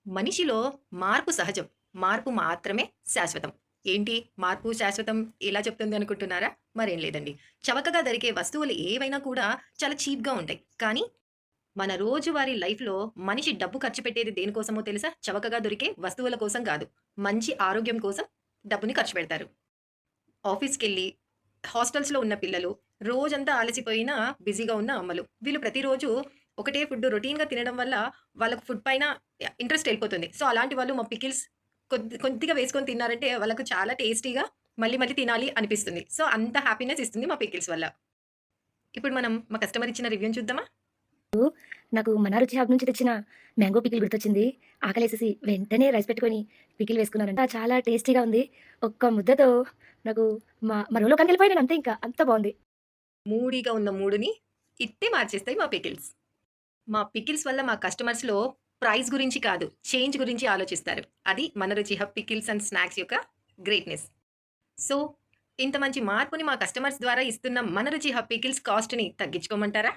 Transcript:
మనిషిలో మార్పు సహజం. మార్పు మాత్రమే శాశ్వతం. ఏంటి మార్పు శాశ్వతం ఎలా చెప్తుంది అనుకుంటున్నారా? మరేం లేదండి. చవకగా దొరికే వస్తువులు ఏవైనా కూడా చాలా చీప్‌గా ఉంటాయి. కానీ మన రోజువారీ లైఫ్‌లో మనిషి డబ్బు ఖర్చు పెట్టేది దేనికోసమో తెలుసా? చవకగా దొరికే వస్తువుల కోసం కాదు. మంచి ఆరోగ్యం కోసం డబ్బుని ఖర్చు పెడతారు. ఆఫీస్‌కెళ్ళి, హాస్టల్స్‌లో ఉన్న పిల్లలు, రోజంతా అలసిపోయిన బిజీగా ఉన్న అమ్మలు. వీళ్ళు ప్రతిరోజు ఒకటే ఫుడ్ రొటీన్‌గా తినడం వల్ల వాళ్ళకి ఫుడ్ పైన ఇంట్రెస్ట్ ఎళ్ళిపోతుంది. సో, అలాంటి వాళ్ళు మా పికిల్స్ కొద్దిగా వేసుకొని తిన్నారంటే వాళ్ళకు చాలా టేస్టీగా మళ్ళీ మళ్ళీ తినాలి అనిపిస్తుంది. సో, అంత హ్యాపీనెస్ ఇస్తుంది మా పికిల్స్ వల్ల. ఇప్పుడు మనం మా కస్టమర్ ఇచ్చిన రివ్యూని చూద్దామా? నాకు 'మనారుచి' హబ్ నుంచి తెచ్చిన మ్యాంగో పికిల్ గుర్తొచ్చింది. ఆకలేసేసి వెంటనే రైస్ పెట్టుకొని పికిల్ వేసుకున్నానంట. చాలా టేస్టీగా ఉంది. ఒక్క ముద్దతో నాకు మరో లోకానికెళ్ళిపోయా నేనంతే ఇంకా. అంత బావుంది. మూడీగా ఉన్న మూడ్‌ని ఇట్టే మార్చేస్తాయి మా పికిల్స్. మా పికిల్స్ వల్ల మా కస్టమర్స్‌లో ప్రైస్ గురించి కాదు, చేంజ్ గురించి ఆలోచిస్తారు. అది మన రుచి హబ్ పికిల్స్ అండ్ స్నాక్స్ యొక్క గ్రేట్‌నెస్. సో, ఇంత మంచి మార్పుని మా కస్టమర్స్ ద్వారా ఇస్తున్న మన రుచి హబ్ పికిల్స్ కాస్ట్‌ని తగ్గించుకోమంటారా?